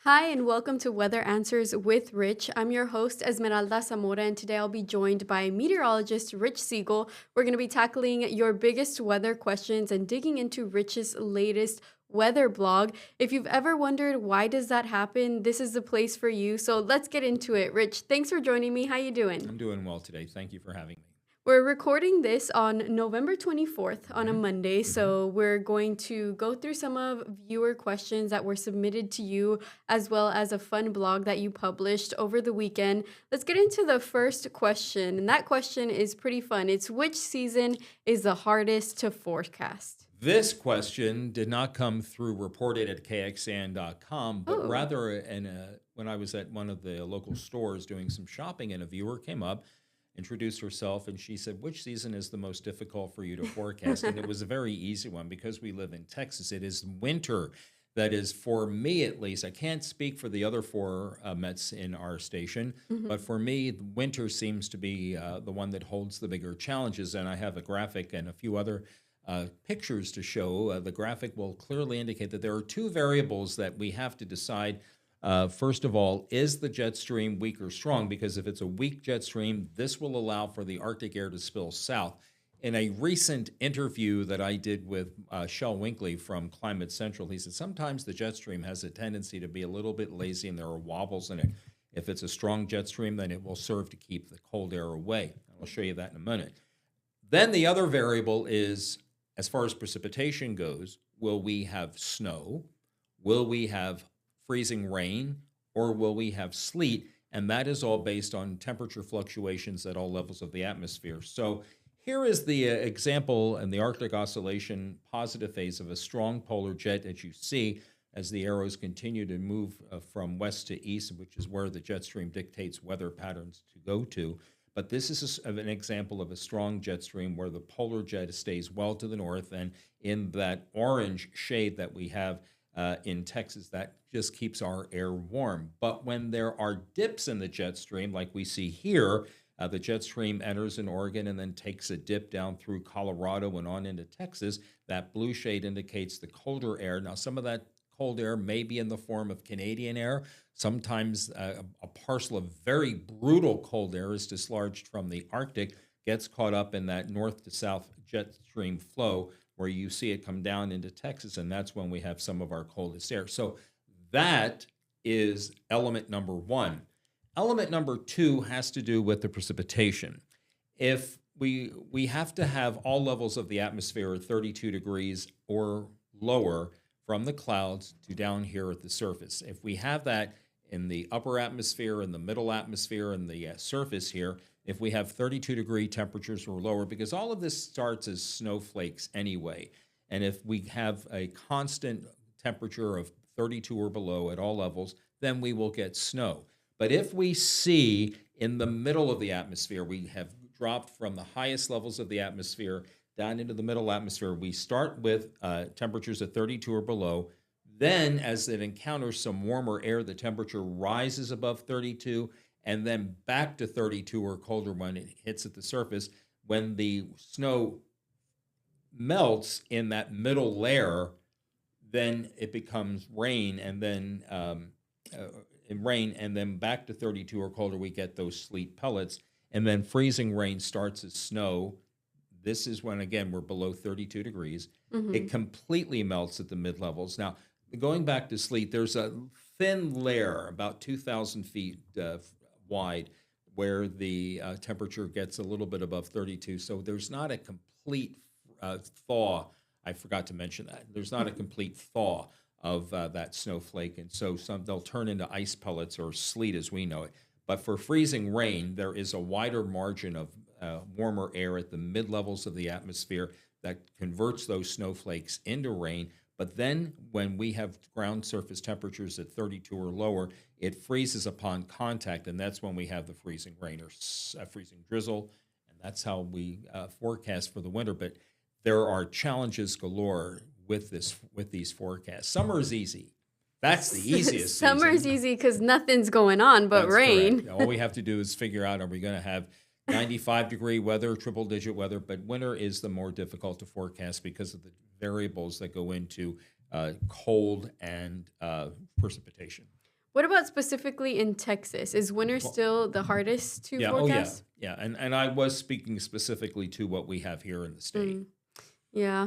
Hi, and welcome to Weather Answers with Rich. I'm your host, Esmeralda Zamora, and today I'll be joined by meteorologist Rich Segal. We're going to be tackling your biggest weather questions and digging into Rich's latest weather blog. If you've ever wondered why does that happen, this is the place for you. So let's get into it. Rich, thanks for joining me. How you doing? I'm doing well today. Thank you for having me. We're recording this on November 24th on a hmm Monday. hmm So we're going to go through some of viewer questions that were submitted to you, as well as a fun blog that you published over the weekend. Let's get into the first question. And that question is pretty fun. It's which season is the hardest to forecast? This question did not come through reported at KXAN.com, but Oh. rather when I was at one of the local stores doing some shopping, and a viewer came up, introduced herself, and she said, "Which season is the most difficult for you to forecast?" And it was a very easy one because we live in Texas. It is winter. That is, for me at least, I can't speak for the other four Mets in our station, but Mhm. for me, winter seems to be the one that holds the bigger challenges. And I have a graphic and a few other pictures to show. The graphic will clearly indicate that there are two variables that we have to decide. First of all, is the jet stream weak or strong? Because if it's a weak jet stream, this will allow for the Arctic air to spill south. In a recent interview that I did with Shel Winkley from Climate Central, he said sometimes the jet stream has a tendency to be a little bit lazy and there are wobbles in it. If it's a strong jet stream, then it will serve to keep the cold air away. I'll show you that in a minute. Then the other variable is, as far as precipitation goes, will we have snow? Will we have freezing rain? Or will we have sleet? And that is all based on temperature fluctuations at all levels of the atmosphere. So here is the example in the Arctic oscillation positive phase of a strong polar jet that you see as the arrows continue to move from west to east, which is where the jet stream dictates weather patterns to go to. But this is an example of a strong jet stream where the polar jet stays well to the north. And in that orange shade that we have in Texas, that just keeps our air warm. But when there are dips in the jet stream, like we see here, the jet stream enters in Oregon and then takes a dip down through Colorado and on into Texas. That blue shade indicates the colder air. Now, some of that cold air may be in the form of Canadian air. Sometimes a parcel of very brutal cold air is dislodged from the Arctic, gets caught up in that north to south jet stream flow where you see it come down into Texas, and that's when we have some of our coldest air. So that is element number one. Element number two has to do with the precipitation. If we have to have all levels of the atmosphere at 32 degrees or lower from the clouds to down here at the surface. If we have that in the upper atmosphere, in the middle atmosphere, and the surface here, if we have 32-degree temperatures or lower, because all of this starts as snowflakes anyway, and if we have a constant temperature of 32 or below at all levels, then we will get snow. But if we see in the middle of the atmosphere, we have dropped from the highest levels of the atmosphere down into the middle atmosphere. We start with temperatures at 32 or below. Then, as it encounters some warmer air, the temperature rises above 32 and then back to 32 or colder when it hits at the surface. When the snow melts in that middle layer, then it becomes rain uh, rain, and then back to 32 or colder, we get those sleet pellets. And then freezing rain starts as snow. This is when, again, we're below 32 degrees. It Mhm. completely melts at the mid levels. Now, going back to sleet, there's a thin layer about 2,000 feet wide where the temperature gets a little bit above 32. So there's not a complete thaw. I forgot to mention that. There's not a complete thaw of that snowflake. And so they'll turn into ice pellets or sleet as we know it. But for freezing rain, there is a wider margin of warmer air at the mid levels of the atmosphere that converts those snowflakes into rain. But then when we have ground surface temperatures at 32 or lower, it freezes upon contact, and that's when we have the freezing rain or freezing drizzle. And that's how we forecast for the winter. But there are challenges galore with these forecasts. Summer is easy. That's the easiest Summer's season. easy because nothing's going on but That's correct. rain. All we have to do is figure out, are we going to have 95-degree weather, triple digit weather? But winter is the more difficult to forecast because of the variables that go into cold and precipitation. What about specifically in Texas? Is winter Well, still the hardest to yeah, oh yeah, forecast? yeah, and I was speaking specifically to what we have here in the state. Mm. Yeah,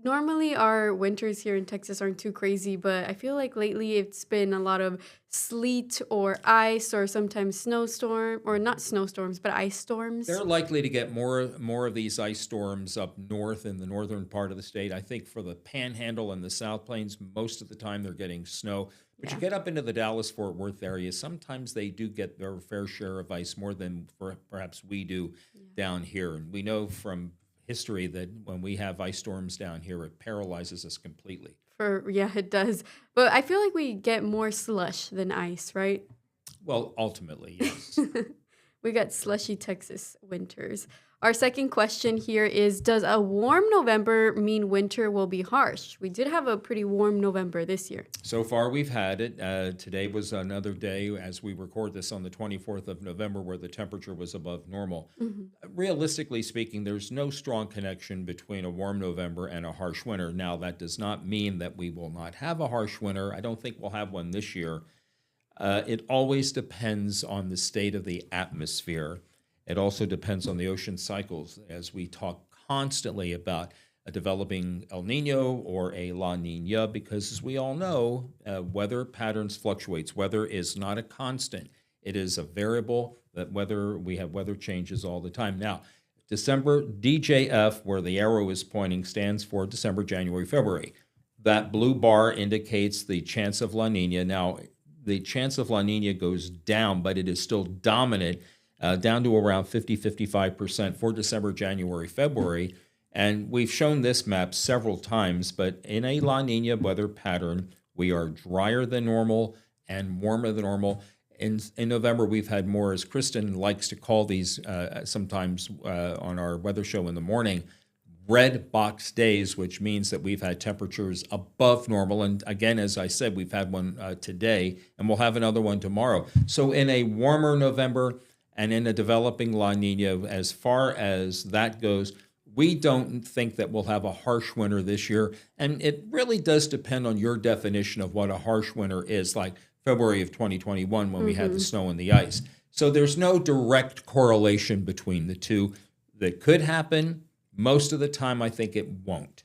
normally our winters here in Texas aren't too crazy, but I feel like lately it's been a lot of sleet or ice or sometimes snowstorm or not snowstorms, but ice storms. They're likely to get more of these ice storms up north in the northern part of the state. I think for the Panhandle and the South Plains, most of the time they're getting snow. But you Yeah. get up into the Dallas-Fort Worth area, sometimes they do get their fair share of ice, more than perhaps we do Yeah. down here. And we know from history that when we have ice storms down here, it paralyzes us completely. Yeah, it does. But I feel like we get more slush than ice, right? Well, ultimately, yes. We got slushy Texas winters. Our second question here is, does a warm November mean winter will be harsh? We did have a pretty warm November this year. So far, we've had it. Today was another day, as we record this on the 24th of November, where the temperature was above normal. Mhm. Realistically speaking, there's no strong connection between a warm November and a harsh winter. Now, that does not mean that we will not have a harsh winter. I don't think we'll have one this year. It always depends on the state of the atmosphere. It also depends on the ocean cycles, as we talk constantly about a developing El Nino or a La Nina, because as we all know, weather patterns fluctuates. Weather is not a constant. It is a variable that we have weather changes all the time. Now, December, DJF, where the arrow is pointing, stands for December, January, February. That blue bar indicates the chance of La Nina. Now, the chance of La Nina goes down, but it is still dominant, down to around 50-55% for December, January, February. And we've shown this map several times, but in a La Nina weather pattern, we are drier than normal and warmer than normal. In November, we've had more, as Kristen likes to call these sometimes on our weather show in the morning, red box days, which means that we've had temperatures above normal. And again, as I said, we've had one today, and we'll have another one tomorrow. So in a warmer November and in a developing La Nina, as far as that goes, we don't think that we'll have a harsh winter this year. And it really does depend on your definition of what a harsh winter is, like February of 2021 when we had the snow and the ice. So there's no direct correlation between the two. That could happen. Most of the time, I think it won't.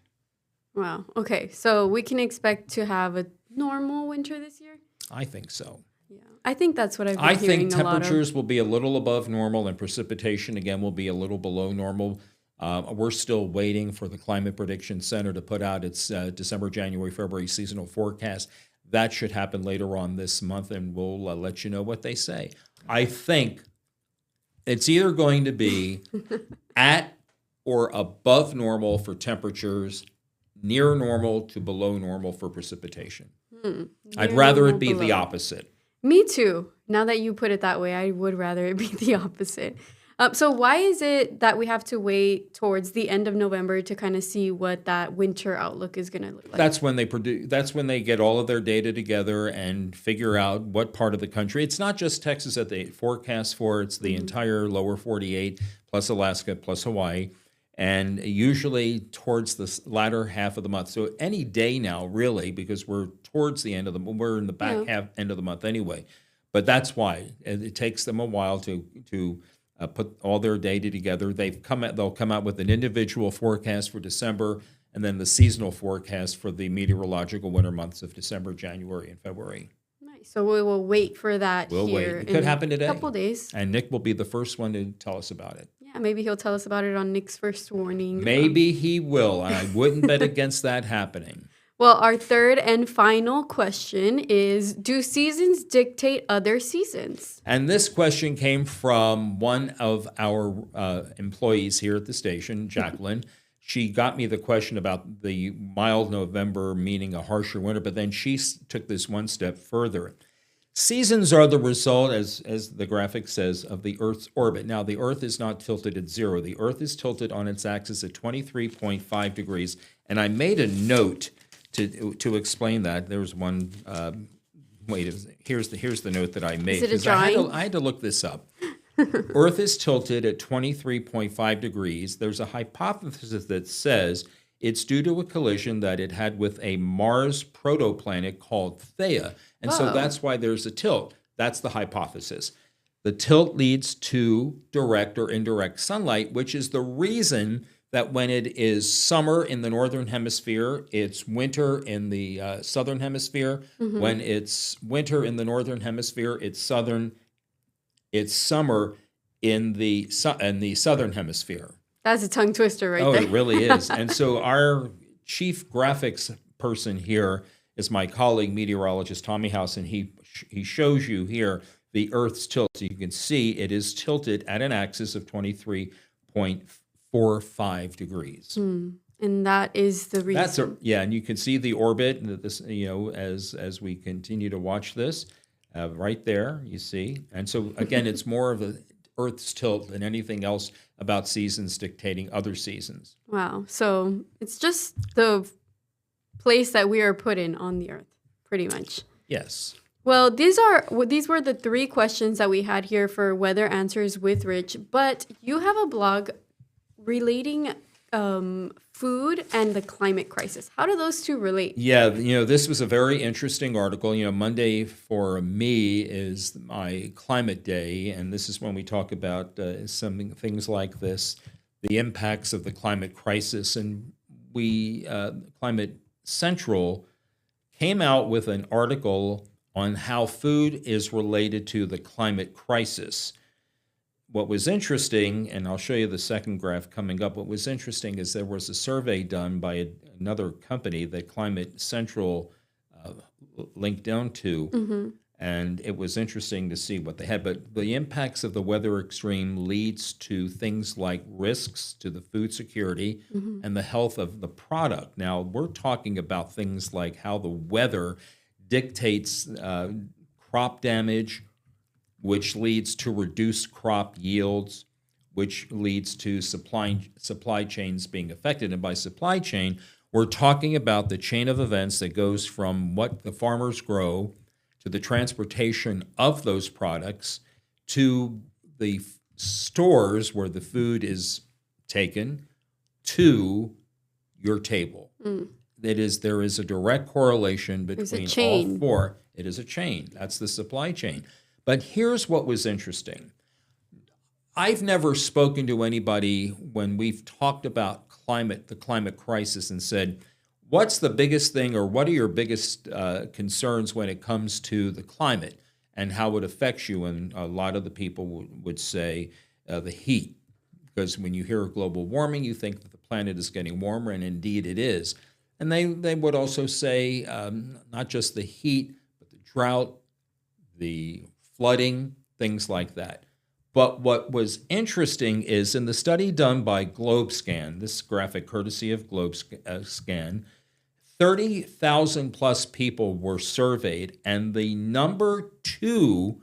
Wow. Okay. So we can expect to have a normal winter this year? I think so. Yeah. I think that's what I've been I hearing think a lot of. temperatures will be a little above normal, and precipitation, again, will be a little below normal. We're still waiting for the Climate Prediction Center to put out its December, January, February seasonal forecast. That should happen later on this month, and we'll let you know what they say. I think it's either going to be at or above normal for temperatures, near normal to below normal for precipitation. I'd Near rather normal it be the below. opposite. Me too. Now that you put it that way, I would rather it be the opposite. So why is it that we have to wait towards the end of November to kind of see what that winter outlook is going to look like? That's when they produce. That's when they get all of their data together and figure out what part of the country. It's not just Texas that they forecast for. It's the entire lower 48 plus Alaska plus Hawaii, and usually towards the latter half of the month. So any day now, really, because we're towards the end of we're in the back half end of the month anyway. But that's why it takes them a while to put all their data together. They'll come out with an individual forecast for December, and then the seasonal forecast for the meteorological winter months of December, January, and February. Nice. So we will wait for that We'll wait. here It could happen today. a couple days. And Nick will be the first one to tell us about it. Yeah, maybe he'll tell us about it on Nick's first warning. Maybe he will, and I wouldn't bet against that happening. Well, our third and final question is, do seasons dictate other seasons? And this question came from one of our employees here at the station, Jacqueline. She got me the question about the mild November meaning a harsher winter, but then she took this one step further. Seasons are the result, as the graphic says, of the Earth's orbit. Now, the Earth is not tilted at zero. The Earth is tilted on its axis at 23.5 degrees. And I made a note to explain that. There's one. Here's the note that I made. Is it a 'cause drawing? I had to look this up. Earth is tilted at 23.5 degrees. There's a hypothesis that says It's due to a collision that it had with a Mars protoplanet called Theia. And so Whoa. that's why there's a tilt. That's the hypothesis. The tilt leads to direct or indirect sunlight, which is the reason that when it is summer in the northern hemisphere, it's winter in the southern hemisphere. Mm-hmm. When it's winter in the northern hemisphere, it's summer in the southern hemisphere. That's a tongue twister right Oh, there. it really is. And so our chief graphics person here is my colleague, meteorologist Tommy House, and he shows you here the Earth's tilt. So you can see it is tilted at an axis of 23.45 degrees. And that is the reason. And you can see the orbit as we continue to watch this right there, you see. And so again, it's more of a Earth's tilt than anything else about seasons dictating other seasons. Wow. So it's just the place that we are put in on the Earth, pretty much. Yes. Well, these were the 3 questions that we had here for Weather Answers with Rich, but you have a blog relating food and the climate crisis. How do those two relate? Yeah, this was a very interesting article. Monday for me is my climate day, and this is when we talk about things like this, the impacts of the climate crisis. And Climate Central came out with an article on how food is related to the climate crisis. What was interesting, and I'll show you the second graph coming up, what was interesting is there was a survey done by another company that Climate Central linked down to, and it was interesting to see what they had. But the impacts of the weather extreme leads to things like risks to the food security and the health of the product. Now, we're talking about things like how the weather dictates crop damage, which leads to reduced crop yields, which leads to supply chains being affected. And by supply chain, we're talking about the chain of events that goes from what the farmers grow to the transportation of those products to the stores where the food is taken to your table. There is a direct correlation between all 4. It is a chain. That's the supply chain. But here's what was interesting. I've never spoken to anybody when we've talked about the climate crisis and said, what's the biggest thing or what are your biggest concerns when it comes to the climate and how it affects you? And a lot of the people would say the heat, because when you hear global warming, you think that the planet is getting warmer, and indeed it is. And they would also say not just the heat, but the drought, the flooding, things like that. But what was interesting is in the study done by GlobeScan, this graphic courtesy of GlobeScan, 30,000 plus people were surveyed, and the number 2,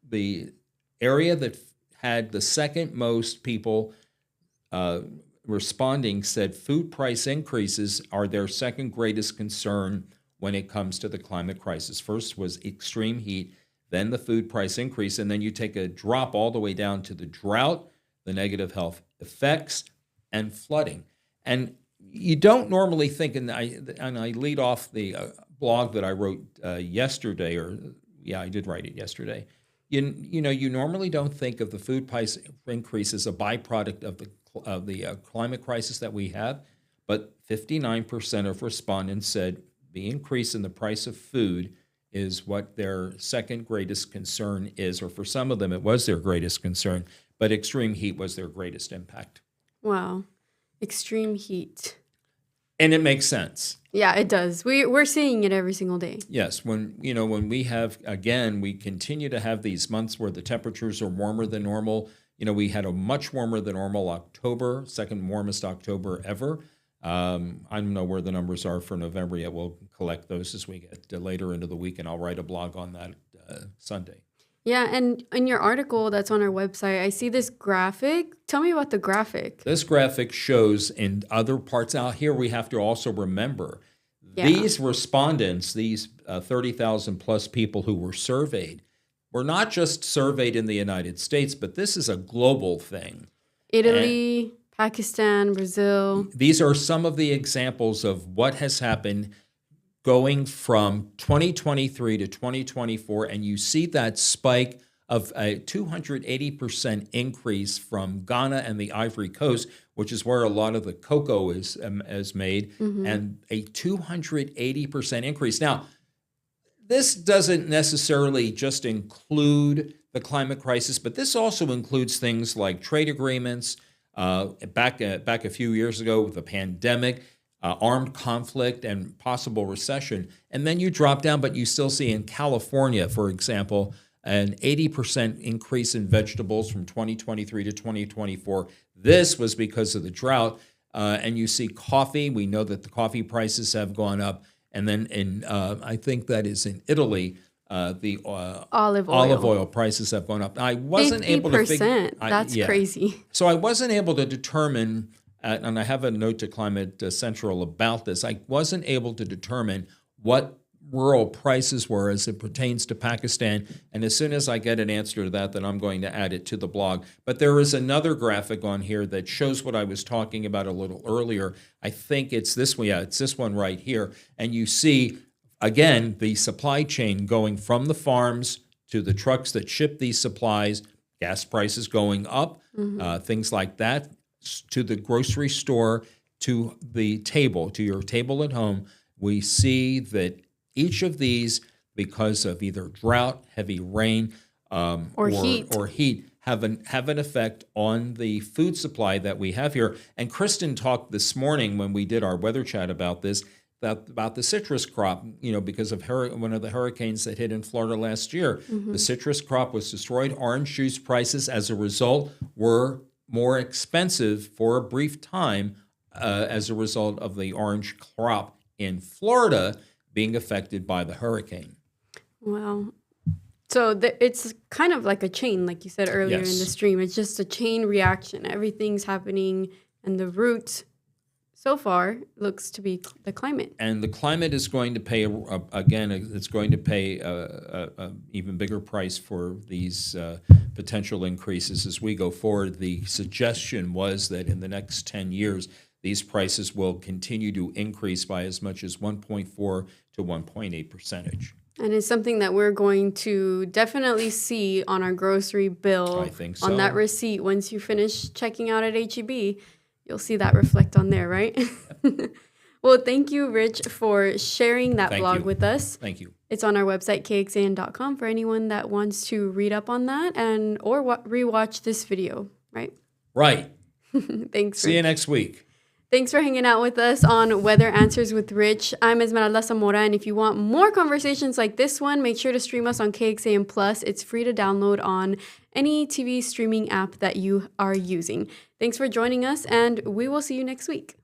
the area that had the second most people responding said food price increases are their second greatest concern when it comes to the climate crisis. First was extreme heat, then the food price increase, and then you take a drop all the way down to the drought, the negative health effects, and flooding. And you don't normally think, and I lead off the blog that I wrote yesterday, I did write it yesterday. You normally don't think of the food price increase as a byproduct of the climate crisis that we have, but 59% of respondents said the increase in the price of food is what their second greatest concern is, or for some of them it was their greatest concern, but extreme heat was their greatest impact. Wow. Extreme heat. And it makes sense. Yeah, it does. We're seeing it every single day. Yes, when we have, again, we continue to have these months where the temperatures are warmer than normal. We had a much warmer than normal October, second warmest October ever. I don't know where the numbers are for November yet. We'll collect those as we get later into the week, and I'll write a blog on that Sunday. Yeah, and in your article that's on our website, I see this graphic. Tell me about the graphic. This graphic shows in other parts out here, we have to also remember these respondents, these 30,000 plus people who were surveyed, were not just surveyed in the United States, but this is a global thing. Italy, Pakistan, Brazil. These are some of the examples of what has happened going from 2023 to 2024, and you see that spike of a 280% increase from Ghana and the Ivory Coast, which is where a lot of the cocoa is made, and a 280% increase. Now, this doesn't necessarily just include the climate crisis, but this also includes things like trade agreements. Back a few years ago with the pandemic, armed conflict, and possible recession. And then you drop down, but you still see in California, for example, an 80% increase in vegetables from 2023 to 2024. This was because of the drought. And you see coffee. We know that the coffee prices have gone up. And then I think that is in Italy, the olive oil prices have gone up. I wasn't 50%. Able to figure. That's crazy. So I wasn't able to determine, and I have a note to Climate Central about this. I wasn't able to determine what rural prices were as it pertains to Pakistan. And as soon as I get an answer to that, then I'm going to add it to the blog. But there is another graphic on here that shows what I was talking about a little earlier. I think it's this one. Yeah, it's this one right here. And you see, again, the supply chain going from the farms to the trucks that ship these supplies, gas prices going up, things like that, to the grocery store, to the table, to your table at home. We see that each of these, because of either drought, heavy rain, or heat, have an effect on the food supply that we have here. And Kristen talked this morning when we did our weather chat about this, about the citrus crop, because of one of the hurricanes that hit in Florida last year. The citrus crop was destroyed. Orange juice prices, as a result, were more expensive for a brief time as a result of the orange crop in Florida being affected by the hurricane. Wow. So it's kind of like a chain, like you said earlier in the stream. It's just a chain reaction. Everything's happening, and the root so far looks to be the climate. And the climate is going to pay, it's going to pay a even bigger price for these potential increases as we go forward. The suggestion was that in the next 10 years, these prices will continue to increase by as much as 1.4 to 1.8%. And it's something that we're going to definitely see on our grocery bill. I think so. On that receipt. Once you finish checking out at H-E-B, you'll see that reflect on there, right? Well, thank you, Rich, for sharing that blog with us. Thank you. It's on our website, KXAN.com, for anyone that wants to read up on that or rewatch this video, right? Right. Thanks. See you next week. Thanks for hanging out with us on Weather Answers with Rich. I'm Esmeralda Zamora, and if you want more conversations like this one, make sure to stream us on KXAN Plus. It's free to download on any TV streaming app that you are using. Thanks for joining us, and we will see you next week.